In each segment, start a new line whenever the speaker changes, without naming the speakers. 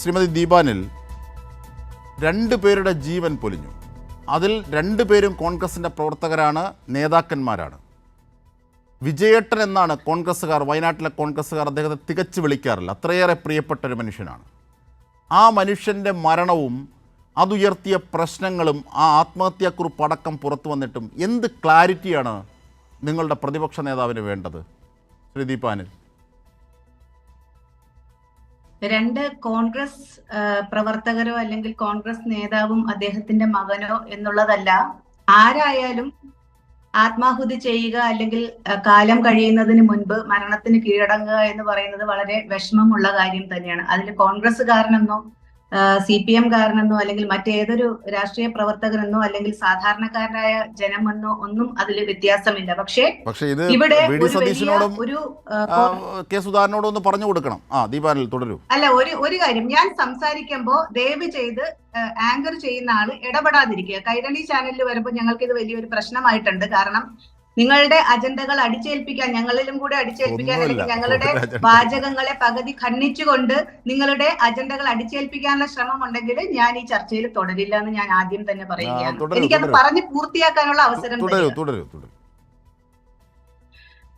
ശ്രീമതി ദീപാനിൽ 2 പേരുടെ ജീവൻ പൊലിഞ്ഞു. അതിൽ 2 പേരും കോൺഗ്രസിൻ്റെ പ്രവർത്തകരാണ്, നേതാക്കന്മാരാണ്. വിജയേട്ടൻ എന്നാണ് കോൺഗ്രസ്സുകാർ, വയനാട്ടിലെ കോൺഗ്രസ്സുകാർ അദ്ദേഹത്തെ തികച്ചു വിളിക്കാറില്ല. അത്രയേറെ പ്രിയപ്പെട്ടൊരു മനുഷ്യനാണ്. ആ മനുഷ്യൻ്റെ മരണവും അതുയർത്തിയ പ്രശ്നങ്ങളും ആ ആത്മഹത്യാക്കുറിപ്പ് അടക്കം പുറത്തു വന്നിട്ടും എന്ത് ക്ലാരിറ്റിയാണ് നിങ്ങളുടെ പ്രതിപക്ഷ നേതാവിന് വേണ്ടത്? ശ്രീ ദീപാനിൽ,
2 കോൺഗ്രസ് പ്രവർത്തകരോ അല്ലെങ്കിൽ കോൺഗ്രസ് നേതാവും അദ്ദേഹത്തിന്റെ മകനോ എന്നുള്ളതല്ല. ആരായാലും ആത്മാഹുതി ചെയ്യുക അല്ലെങ്കിൽ കാലം കഴിയുന്നതിന് മുൻപ് മരണത്തിന് കീഴടങ്ങുക എന്ന് പറയുന്നത് വളരെ വിഷമമുള്ള കാര്യം തന്നെയാണ്. അതിൽ കോൺഗ്രസ്സുകാരനെന്നോ CPM കാരനെന്നോ അല്ലെങ്കിൽ മറ്റേതൊരു രാഷ്ട്രീയ പ്രവർത്തകനെന്നോ അല്ലെങ്കിൽ സാധാരണക്കാരനായ ജനമെന്നോ ഒന്നും അതിൽ വ്യത്യാസമില്ല. പക്ഷേ ഇവിടെ
കെ സുധാകരനോട് ഒന്ന് പറഞ്ഞു കൊടുക്കണം. ദീപാനിൽ തുടരൂ.
അല്ല, ഒരു കാര്യം, ഞാൻ സംസാരിക്കുമ്പോ ദയവ് ചെയ്ത് ആങ്കർ ചെയ്യുന്ന ആള് ഇടപെടാതിരിക്കുക. കൈരളി ചാനലിൽ വരുമ്പോൾ ഞങ്ങൾക്ക് ഇത് വലിയൊരു പ്രശ്നമായിട്ടുണ്ട്. കാരണം നിങ്ങളുടെ അജണ്ടകൾ അടിച്ചേൽപ്പിക്കാൻ, ഞങ്ങളിലും കൂടെ അടിച്ചേൽപ്പിക്കാൻ, അല്ലെങ്കിൽ ഞങ്ങളുടെ വാചകങ്ങളെ പകുതി ഖണ്ഡിച്ചുകൊണ്ട് നിങ്ങളുടെ അജണ്ടകൾ അടിച്ചേൽപ്പിക്കാനുള്ള ശ്രമം ഉണ്ടെങ്കിൽ ഞാൻ ഈ ചർച്ചയിൽ തുടരില്ല എന്ന് ഞാൻ ആദ്യം തന്നെ പറയുകയാണ്. എനിക്കത് പറഞ്ഞ് പൂർത്തിയാക്കാനുള്ള അവസരം.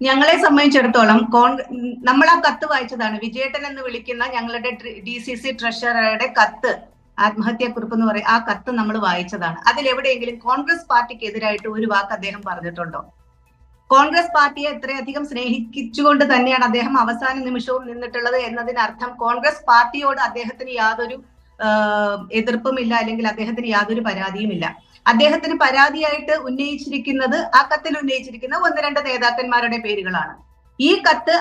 ഞങ്ങളെ സംബന്ധിച്ചിടത്തോളം നമ്മൾ ആ കത്ത് വായിച്ചതാണ്. വിജയേട്ടൻ എന്ന് വിളിക്കുന്ന ഞങ്ങളുടെ DCC ട്രഷററുടെ കത്ത്, ആത്മഹത്യാക്കുറിപ്പ് എന്ന് പറയും, ആ കത്ത് നമ്മൾ വായിച്ചതാണ്. അതിലെവിടെയെങ്കിലും കോൺഗ്രസ് പാർട്ടിക്ക് എതിരായിട്ട് ഒരു വാക്ക് അദ്ദേഹം പറഞ്ഞിട്ടുണ്ടോ? കോൺഗ്രസ് പാർട്ടിയെ ഇത്രയധികം സ്നേഹിച്ചുകൊണ്ട് തന്നെയാണ് അദ്ദേഹം അവസാന നിമിഷവും നിന്നിട്ടുള്ളത് എന്നതിനർത്ഥം കോൺഗ്രസ് പാർട്ടിയോട് അദ്ദേഹത്തിന് യാതൊരു എതിർപ്പുമില്ല, അല്ലെങ്കിൽ അദ്ദേഹത്തിന് യാതൊരു പരാതിയുമില്ല. അദ്ദേഹത്തിന് പരാതിയായിട്ട് ഉന്നയിച്ചിരിക്കുന്നത്, ആ കത്തിൽ ഉന്നയിച്ചിരിക്കുന്ന 1-2 നേതാക്കന്മാരുടെ പേരുകളാണ്. ഈ കത്ത്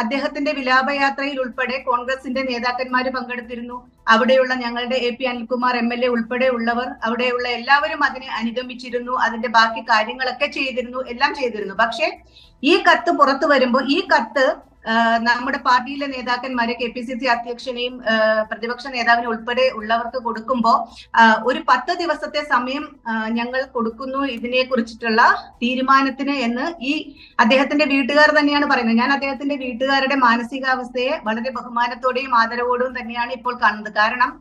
അദ്ദേഹത്തിന്റെ വിലാപയാത്രയിൽ ഉൾപ്പെടെ കോൺഗ്രസിന്റെ നേതാക്കന്മാർ പങ്കെടുത്തിരുന്നു. അവിടെയുള്ള ഞങ്ങളുടെ AP അനിൽകുമാർ MLA ഉൾപ്പെടെ ഉള്ളവർ, അവിടെയുള്ള എല്ലാവരും അതിനെ അനുഗമിച്ചിരുന്നു. അതിന്റെ ബാക്കി കാര്യങ്ങളൊക്കെ എല്ലാം ചെയ്തിരുന്നു. പക്ഷെ ഈ കത്ത് പുറത്തു വരുമ്പോൾ, ഈ കത്ത് നമ്മുടെ പാർട്ടിയിലെ നേതാക്കന്മാരെ, KPCC അധ്യക്ഷനെയും പ്രതിപക്ഷ നേതാവിനെ ഉൾപ്പെടെ ഉള്ളവർക്ക് കൊടുക്കുമ്പോൾ ഒരു 10 ദിവസത്തെ സമയം ഞങ്ങൾ കൊടുക്കുന്നു ഇതിനെ കുറിച്ചിട്ടുള്ള തീരുമാനത്തിന് എന്ന് ഈ അദ്ദേഹത്തിന്റെ വീട്ടുകാർ തന്നെയാണ് പറയുന്നത്. ഞാൻ അദ്ദേഹത്തിന്റെ വീട്ടുകാരുടെ മാനസികാവസ്ഥയെ വളരെ ബഹുമാനത്തോടെയും ആദരവോടും തന്നെയാണ് ഇപ്പോൾ കാണുന്നത്. കാരണം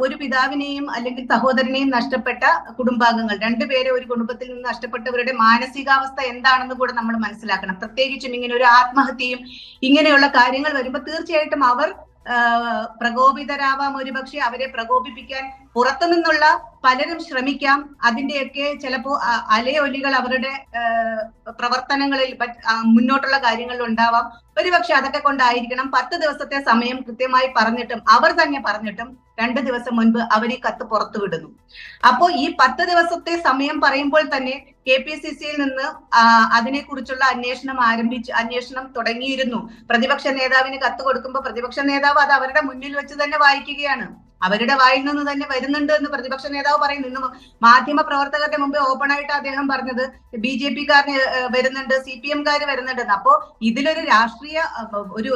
ഒരു പിതാവിനെയും അല്ലെങ്കിൽ സഹോദരനെയും നഷ്ടപ്പെട്ട കുടുംബാംഗങ്ങൾ, 2 പേരെ ഒരു കുടുംബത്തിൽ നിന്ന് നഷ്ടപ്പെട്ടവരുടെ മാനസികാവസ്ഥ എന്താണെന്ന് കൂടെ നമ്മൾ മനസ്സിലാക്കണം. പ്രത്യേകിച്ചും ഇങ്ങനെ ഒരു ആത്മഹത്യയും ഇങ്ങനെയുള്ള കാര്യങ്ങൾ വരുമ്പോൾ തീർച്ചയായിട്ടും അവർ പ്രകോപിതരാവാം. ഒരുപക്ഷെ അവരെ പ്രകോപിപ്പിക്കാൻ പുറത്തുനിന്നുള്ള പലരും ശ്രമിക്കാം. അതിന്റെയൊക്കെ ചിലപ്പോ അലയൊലികൾ അവരുടെ പ്രവർത്തനങ്ങളിൽ മുന്നോട്ടുള്ള കാര്യങ്ങളിൽ ഉണ്ടാവാം. ഒരുപക്ഷെ അതൊക്കെ കൊണ്ടായിരിക്കണം 10 ദിവസത്തെ സമയം കൃത്യമായി പറഞ്ഞിട്ടും, അവർ തന്നെ പറഞ്ഞിട്ടും 2 ദിവസം മുൻപ് അവർ ഈ കത്ത് പുറത്തു വിടുന്നു. അപ്പോ ഈ 10 ദിവസത്തെ സമയം പറയുമ്പോൾ തന്നെ KPCCയിൽ നിന്ന് അതിനെക്കുറിച്ചുള്ള അന്വേഷണം തുടങ്ങിയിരുന്നു. പ്രതിപക്ഷ നേതാവിന് കത്ത് കൊടുക്കുമ്പോൾ പ്രതിപക്ഷ നേതാവ് അത് അവരുടെ മുന്നിൽ വെച്ച് തന്നെ വായിക്കുകയാണ്. അവരുടെ വായിൽ നിന്ന് തന്നെ വരുന്നുണ്ട് എന്ന് പ്രതിപക്ഷ നേതാവ് പറയുന്നു. ഇന്ന് മാധ്യമ പ്രവർത്തകരുടെ മുമ്പ് ഓപ്പണായിട്ട് അദ്ദേഹം പറഞ്ഞത് BJP-കാരന് വരുന്നുണ്ട്, CPM-കാര് വരുന്നുണ്ട്. അപ്പോ ഇതിലൊരു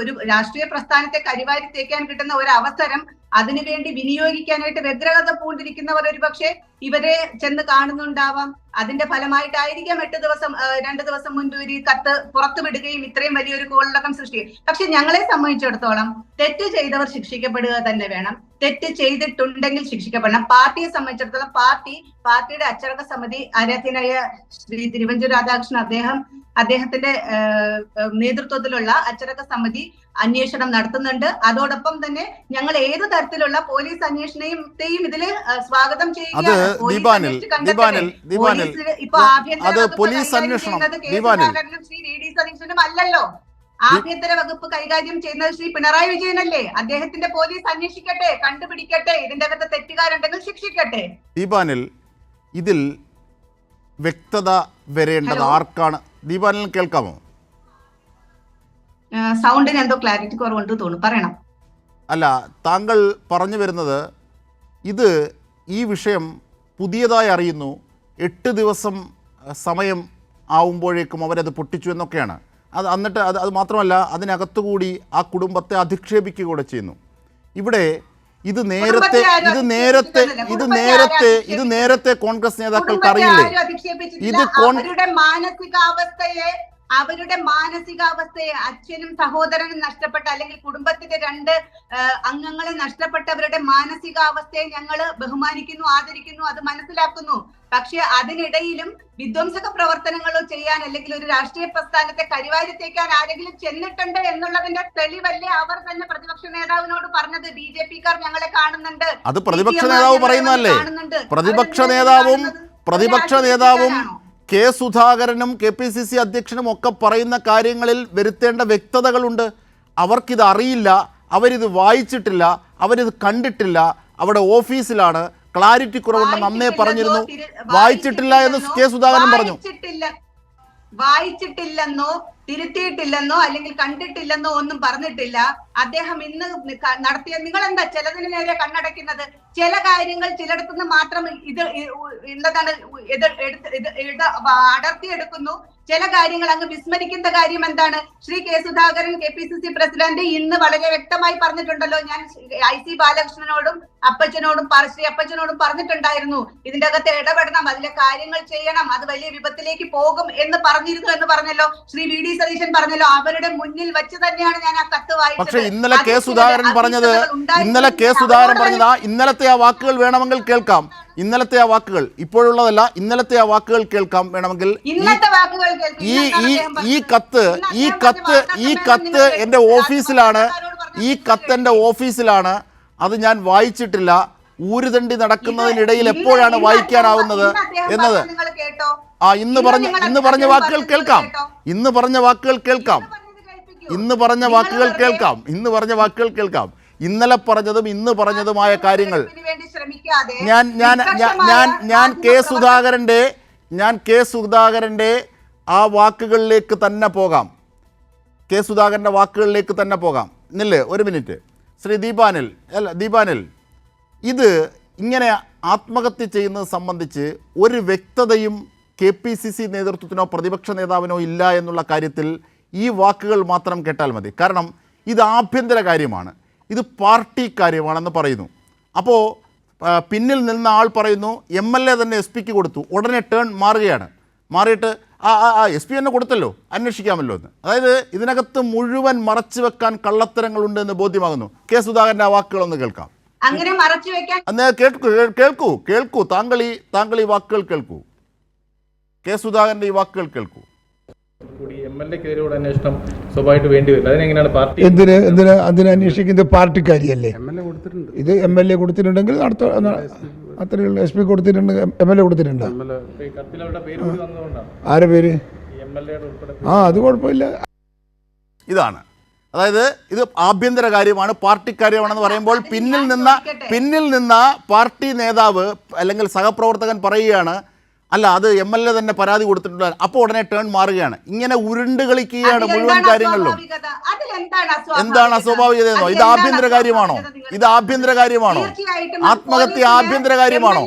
ഒരു രാഷ്ട്രീയ പ്രസ്ഥാനത്തെ കരിവാരി തേക്കാൻ കിട്ടുന്ന ഒരു അവസരം അതിനുവേണ്ടി വിനിയോഗിക്കാനായിട്ട് വ്യഗ്രത പൂണ്ടിരിക്കുന്നവർ ഒരുപക്ഷെ ഇവരെ ചെന്ന് കാണുന്നുണ്ടാവാം. അതിന്റെ ഫലമായിട്ടായിരിക്കാം 2 ദിവസം മുൻപ് ഒരു കത്ത് പുറത്തുവിടുകയും ഇത്രയും വലിയൊരു കോളിളക്കം സൃഷ്ടിക്കും. പക്ഷെ ഞങ്ങളെ സംബന്ധിച്ചിടത്തോളം തെറ്റ് ചെയ്തവർ ശിക്ഷിക്കപ്പെടുക തന്നെ വേണം. തെറ്റ് ചെയ്തിട്ടുണ്ടെങ്കിൽ ശിക്ഷിക്കപ്പെടണം. പാർട്ടിയെ സംബന്ധിച്ചിടത്തോളം പാർട്ടിയുടെ അച്ചടക്ക സമിതി ആരാധ്യനായ ശ്രീ തിരുവഞ്ചൂർ രാധാകൃഷ്ണൻ അദ്ദേഹത്തിന്റെ നേതൃത്വത്തിലുള്ള അച്ചടക്ക സമിതി അന്വേഷണം നടത്തുന്നുണ്ട്. അതോടൊപ്പം തന്നെ ഞങ്ങൾ ഏത് തരത്തിലുള്ള പോലീസ് അന്വേഷണത്തെയും ഇതില് സ്വാഗതം ചെയ്യുകയാണ്. ഇപ്പൊ അല്ലല്ലോ, ആഭ്യന്തര വകുപ്പ് കൈകാര്യം ചെയ്യുന്നത് ശ്രീ പിണറായി വിജയനല്ലേ. അദ്ദേഹത്തിന്റെ പോലീസ് അന്വേഷിക്കട്ടെ, കണ്ടുപിടിക്കട്ടെ, ഇതിന്റെ അകത്ത് തെറ്റുകാരുണ്ടെങ്കിൽ ശിക്ഷിക്കട്ടെ.
ദീപാനിൽ ഇതിൽ വ്യക്തത വരേണ്ടത് ആർക്കാണ്? ദീപാനിൽ കേൾക്കാമോ?
സൗണ്ടിന് എന്തോ ക്ലാരിറ്റി കുറവുണ്ട് തോന്നുന്നു, പറയണം.
അല്ല, താങ്കൾ പറഞ്ഞു വരുന്നത് ഈ വിഷയം പുതിയതായി അറിയുന്നു, 8 ദിവസം സമയം ആവുമ്പോഴേക്കും അവരത് പൊട്ടിച്ചു എന്നൊക്കെയാണ്. എന്നിട്ട് അത് മാത്രമല്ല, അതിനകത്തുകൂടി ആ കുടുംബത്തെ അധിക്ഷേപിക്കുക കൂടെ ചെയ്യുന്നു. ഇവിടെ ഇത് നേരത്തെ കോൺഗ്രസ് നേതാക്കൾക്ക് അറിയില്ലേ?
മാനസികാവസ്ഥയെ അവരുടെ മാനസികാവസ്ഥയെ, അച്ഛനും സഹോദരനും നഷ്ടപ്പെട്ട അല്ലെങ്കിൽ കുടുംബത്തിന്റെ 2 അംഗങ്ങളെ നഷ്ടപ്പെട്ടവരുടെ മാനസികാവസ്ഥയെ ഞങ്ങൾ ബഹുമാനിക്കുന്നു, ആദരിക്കുന്നു, അത് മനസ്സിലാക്കുന്നു. പക്ഷെ അതിനിടയിലും വിധ്വംസക പ്രവർത്തനങ്ങളോ ചെയ്യാൻ അല്ലെങ്കിൽ ഒരു രാഷ്ട്രീയ പ്രസ്ഥാനത്തെ കരിവാരിത്തേക്കാൻ ആരെങ്കിലും ചെന്നിട്ടുണ്ട് എന്നുള്ളതിന്റെ തെളിവല്ലേ അവർ തന്നെ പ്രതിപക്ഷ നേതാവിനോട് പറഞ്ഞത്. BJP-ക്കാർ ഞങ്ങളെ കാണുന്നുണ്ട്,
അത് പ്രതിപക്ഷ നേതാവ് പറയുന്നതല്ലേ? പ്രതിപക്ഷ നേതാവും കെ സുധാകരനും KPCC അധ്യക്ഷനും ഒക്കെ പറയുന്ന കാര്യങ്ങളിൽ വരുത്തേണ്ട വ്യക്തതകളുണ്ട്. അവർക്കിത് അറിയില്ല, അവരിത് വായിച്ചിട്ടില്ല, അവരിത് കണ്ടിട്ടില്ല, അവിടെ ഓഫീസിലാണ്, ക്ലാരിറ്റി കുറവുണ്ടെന്ന് അന്നേ പറഞ്ഞിരുന്നു. വായിച്ചിട്ടില്ല എന്ന് കെ സുധാകരൻ പറഞ്ഞു.
വായിച്ചിട്ടില്ലെന്നോ തിരുത്തിയിട്ടില്ലെന്നോ അല്ലെങ്കിൽ കണ്ടിട്ടില്ലെന്നോ ഒന്നും പറഞ്ഞിട്ടില്ല. അദ്ദേഹം ഇന്ന് നടത്തിയ, നിങ്ങൾ എന്താ ചിലതിന് നേരെ കണ്ണടയ്ക്കുന്നത്? ചില കാര്യങ്ങൾ ചിലയിടത്തുനിന്ന് മാത്രം ഇത് എന്താണ് അടർത്തിയെടുക്കുന്നു, ചില കാര്യങ്ങൾ അങ്ങ് വിസ്മരിക്കുന്ന കാര്യം എന്താണ്? Shri K Sudhakaran KPCC president ഇന്ന് വളരെ വ്യക്തമായി പറഞ്ഞിട്ടുണ്ടല്ലോ. ഞാൻ IC ബാലകൃഷ്ണനോടും ശ്രീ അപ്പച്ചനോടും പറഞ്ഞിട്ടുണ്ടായിരുന്നു, ഇതിന്റെ അകത്ത് ഇടപെടണം, അതിലെ കാര്യങ്ങൾ ചെയ്യണം, അത് വലിയ വിപത്തിലേക്ക് പോകും എന്ന് പറഞ്ഞിരുന്നു എന്ന് പറഞ്ഞല്ലോ. ശ്രീ VD സതീശൻ പറഞ്ഞല്ലോ. അവരുടെ മുന്നിൽ വെച്ച് തന്നെയാണ് ഞാൻ ആ കത്ത് വായിച്ചത്.
പക്ഷേ ഇന്നലെ കെ സുധാകരൻ പറഞ്ഞത് ഇന്നലത്തെ ആ വാക്കുകൾ വേണമെങ്കിൽ കേൾക്കാം. ഇന്നലത്തെ ആ വാക്കുകൾ ഇപ്പോഴുള്ളതല്ല, ഇന്നലത്തെ ആ വാക്കുകൾ കേൾക്കാം വേണമെങ്കിൽ. ഈ കത്ത് എന്റെ ഓഫീസിലാണ്, അത് ഞാൻ വായിച്ചിട്ടില്ല. ഊരുതണ്ടി നടക്കുന്നതിനിടയിൽ എപ്പോഴാണ് വായിക്കാനാവുന്നത് എന്നത് ഇന്ന് പറഞ്ഞ വാക്കുകൾ കേൾക്കാം. ഇന്നലെ പറഞ്ഞതും ഇന്ന് പറഞ്ഞതുമായ കാര്യങ്ങൾ ഞാൻ കെ സുധാകരന്റെ ആ വാക്കുകളിലേക്ക് തന്നെ പോകാം. ഇന്നില്ലേ, ഒരു മിനിറ്റ്. ശ്രീ ദീപാനിൽ, ഇത് ഇങ്ങനെ ആത്മഹത്യ ചെയ്യുന്നത് സംബന്ധിച്ച് ഒരു വ്യക്തതയും KPCC നേതൃത്വത്തിനോ പ്രതിപക്ഷ നേതാവിനോ ഇല്ല എന്നുള്ള കാര്യത്തിൽ ഈ വാക്കുകൾ മാത്രം കേട്ടാൽ മതി. കാരണം ഇത് ആഭ്യന്തര കാര്യമാണ്, ഇത് പാർട്ടി കാര്യമാണെന്ന് പറയുന്നു. അപ്പോൾ പിന്നിൽ നിന്ന ആൾ പറയുന്നു MLA തന്നെ SP-ക്ക് കൊടുത്തു, ഉടനെ ടേൺ മാറിയിട്ട് SP തന്നെ കൊടുത്തല്ലോ, അന്വേഷിക്കാമല്ലോ എന്ന്. അതായത് ഇതിനകത്ത് മുഴുവൻ മറച്ചു വെക്കാൻ കള്ളത്തരങ്ങളുണ്ട് എന്ന് ബോധ്യമാകുന്നു. കെ സുധാകരൻ്റെ ആ വാക്കുകളൊന്ന് കേൾക്കാം.
അങ്ങനെ മറച്ചു വെക്കാൻ
കേൾക്കൂ താങ്കൾ ഈ വാക്കുകൾ കേൾക്കൂ. കെ സുധാകരന്റെ ഈ വാക്കുകൾ കേൾക്കൂ.
അന്വേഷണം സ്വാഭാവികമായിട്ട് വേണ്ടി വരില്ല. അതിനെങ്ങനെയാണ് പാർട്ടി
അതിന് അന്വേഷിക്കുന്നത്? പാർട്ടിക്കാരിയല്ലേ ഇത്. MLA കൊടുത്തിട്ടുണ്ടെങ്കിൽ അത്രയുള്ള SP കൊടുത്തിട്ടുണ്ട്, MLA കൊടുത്തിട്ടുണ്ട്. ആരെ പേര്? അത് കുഴപ്പമില്ല.
ഇതാണ്, അതായത് ഇത് ആഭ്യന്തര കാര്യമാണ്, പാർട്ടി കാര്യമാണെന്ന് പറയുമ്പോൾ പിന്നിൽ നിന്ന പാർട്ടി നേതാവ് അല്ലെങ്കിൽ സഹപ്രവർത്തകൻ പറയുകയാണ്, അല്ല അത് MLA തന്നെ പരാതി കൊടുത്തിട്ടുണ്ട്. അപ്പോൾ ഉടനെ ടേൺ മാറുകയാണ്. ഇങ്ങനെ ഉരുണ്ട് കളിക്കുകയാണ് മുഴുവൻ കാര്യങ്ങളിലും. എന്താണ് അസ്വാഭാവികതയെന്നോ? ഇത് ആഭ്യന്തര കാര്യമാണോ? ആത്മഹത്യ ആഭ്യന്തര കാര്യമാണോ?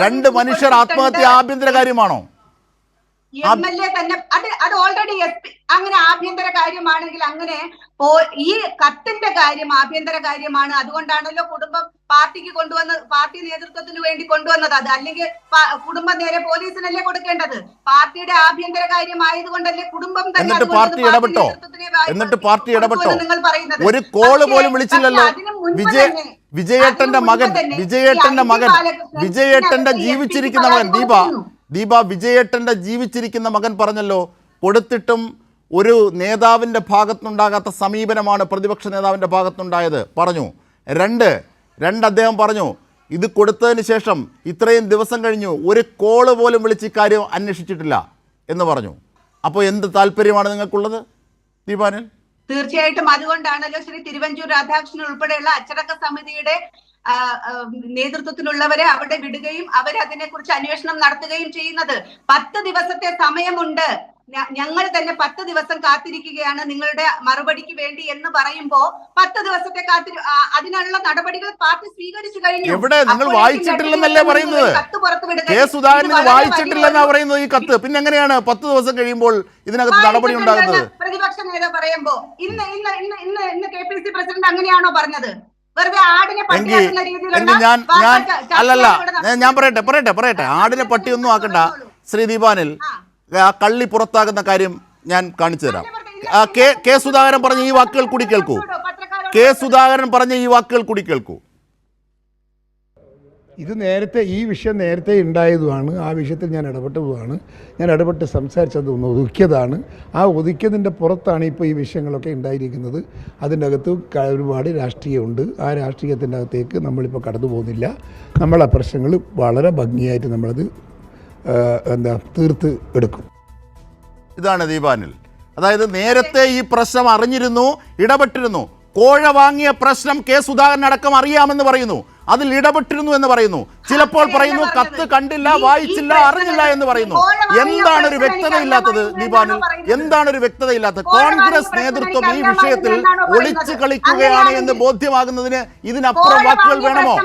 2 മനുഷ്യർ ആത്മഹത്യ ആഭ്യന്തര കാര്യമാണോ?
MLA തന്നെ അത് ഓൾറെഡി അങ്ങനെ ആഭ്യന്തര കാര്യമാണെങ്കിൽ അങ്ങനെ ഈ കത്തിന്റെ കാര്യം ആഭ്യന്തര കാര്യമാണ്. അതുകൊണ്ടാണല്ലോ കുടുംബം പാർട്ടി നേതൃത്വത്തിന് വേണ്ടി കൊണ്ടുവന്നത്. അത് അല്ലെങ്കിൽ കുടുംബം നേരെ പോലീസിനല്ലേ കൊടുക്കേണ്ടത്? പാർട്ടിയുടെ ആഭ്യന്തര കാര്യമായതുകൊണ്ടല്ലേ കുടുംബം തന്നെ.
എന്നിട്ട് പാർട്ടി ഇടപെട്ടോ? നിങ്ങൾ പറയുന്നത് ഒരു കോള് പോലും വിളിച്ചില്ലല്ലോ. വിജയേട്ടന്റെ ജീവിച്ചിരിക്കുന്ന മകൻ ദീപ വിജയേട്ടന്റെ ജീവിച്ചിരിക്കുന്ന മകൻ പറഞ്ഞല്ലോ, കൊടുത്തിട്ടും ഒരു നേതാവിൻ്റെ ഭാഗത്തുനിന്നുണ്ടാകാത്ത സമീപനമാണ് പ്രതിപക്ഷ നേതാവിൻ്റെ ഭാഗത്തുനിന്നുണ്ടായത് പറഞ്ഞു. രണ്ട് അദ്ദേഹം പറഞ്ഞു, ഇത് കൊടുത്തതിന് ശേഷം ഇത്രയും ദിവസം കഴിഞ്ഞു, ഒരു കോള് പോലും വിളിച്ച് ഇക്കാര്യം അന്വേഷിച്ചിട്ടില്ല എന്ന് പറഞ്ഞു. അപ്പോൾ എന്ത് താല്പര്യമാണ് നിങ്ങൾക്കുള്ളത് ദീപാനിൽ?
തീർച്ചയായിട്ടും അതുകൊണ്ടാണല്ലോ ശ്രീ തിരുവഞ്ചൂർ രാധാകൃഷ്ണൻ ഉൾപ്പെടെയുള്ള അച്ചടക്ക സമിതിയുടെ നേതൃത്വത്തിലുള്ളവരെ അവിടെ വിടുകയും അവരതിനെ കുറിച്ച് അന്വേഷണം നടത്തുകയും ചെയ്യുന്നത്. 10 ദിവസത്തെ സമയമുണ്ട്. ഞങ്ങൾ തന്നെ 10 ദിവസം കാത്തിരിക്കുകയാണ് നിങ്ങളുടെ മറുപടിക്ക് വേണ്ടി എന്ന് പറയുമ്പോ 10 ദിവസത്തെ അതിനുള്ള നടപടികൾ പാർട്ടി സ്വീകരിച്ചു കഴിഞ്ഞു.
എവിടെ? നിങ്ങൾ വായിച്ചിട്ടില്ലെന്നല്ലേ പറയുന്നത്? കെ സുധാകരൻ വായിച്ചിട്ടില്ലെന്നാ പറയുന്നത് ഈ കത്ത്. പിന്നെ എങ്ങനെയാണ് 10 ദിവസം കഴിയുമ്പോൾ ഇതിനകത്ത് നടപടി ഉണ്ടാകുന്നത്?
പ്രതിപക്ഷ നേതാവ് പറയുമ്പോ ഇന്ന് KPCC പ്രസിഡന്റ് അങ്ങനെയാണോ പറഞ്ഞത്? വെറുതെ ആടിനെ പട്ടിയാക്കുന്ന രീതിയിലുള്ള
ഞാൻ പറയട്ടെ. ആടിനെ പട്ടിയൊന്നും ആക്കണ്ട ശ്രീ ദീപാനിൽ. കള്ളി പുറത്താകുന്ന കാര്യം ഞാൻ കാണിച്ചു തരാം. കെ സുധാകരൻ പറഞ്ഞ ഈ വാക്കുകൾ കൂടി കേൾക്കൂ. കെ സുധാകരൻ പറഞ്ഞ ഈ വാക്കുകൾ കൂടി കേൾക്കൂ.
ഇത് നേരത്തെ ഈ വിഷയം നേരത്തെ ഉണ്ടായതുമാണ്. ആ വിഷയത്തിൽ ഞാൻ ഇടപെട്ടതുമാണ്. ഞാൻ ഇടപെട്ട് സംസാരിച്ചത് ഒന്ന് ഒതുക്കിയതാണ്. ആ ഒതുക്കിയതിൻ്റെ പുറത്താണ് ഇപ്പോൾ ഈ വിഷയങ്ങളൊക്കെ ഉണ്ടായിരിക്കുന്നത്. അതിൻ്റെ അകത്ത് ഒരുപാട് രാഷ്ട്രീയമുണ്ട്. ആ രാഷ്ട്രീയത്തിൻ്റെ അകത്തേക്ക് നമ്മളിപ്പോൾ കടന്നു പോകുന്നില്ല. നമ്മളെ പ്രശ്നങ്ങൾ വളരെ ഭംഗിയായിട്ട് നമ്മളത് തീർത്ത് എടുക്കും.
ഇതാണ് ദീപാനിൽ. അതായത് നേരത്തെ ഈ പ്രശ്നം അറിഞ്ഞിരുന്നു, ഇടപെട്ടിരുന്നു. കോഴ വാങ്ങിയ പ്രശ്നം കെ സുധാകരൻ അടക്കം അറിയാമെന്ന് പറയുന്നു, അതിൽ ഇടപെട്ടിരുന്നു എന്ന് പറയുന്നു. ചിലപ്പോൾ പറയുന്നു കത്ത് കണ്ടില്ല, വായിച്ചില്ല, അറിഞ്ഞില്ല എന്ന് പറയുന്നു. എന്താണ് ഒരു വ്യക്തതയില്ലാത്തത് ദീപാനിൽ? എന്താണ് ഒരു വ്യക്തതയില്ലാത്തത്? കോൺഗ്രസ് നേതൃത്വം ഈ വിഷയത്തിൽ ഒളിച്ചു കളിക്കുകയാണ് എന്ന് ബോധ്യമാകുന്നതിന് ഇതിനപ്പുറം വാക്കുകൾ വേണമോ?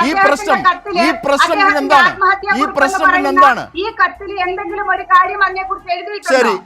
ഈ പ്രശ്നം എന്താണ്?
ഈ കത്തിൽ എന്തെങ്കിലും ഒരു കാര്യം അതിനെക്കുറിച്ച് എഴുതിയിട്ടുണ്ടോ?
ശരി,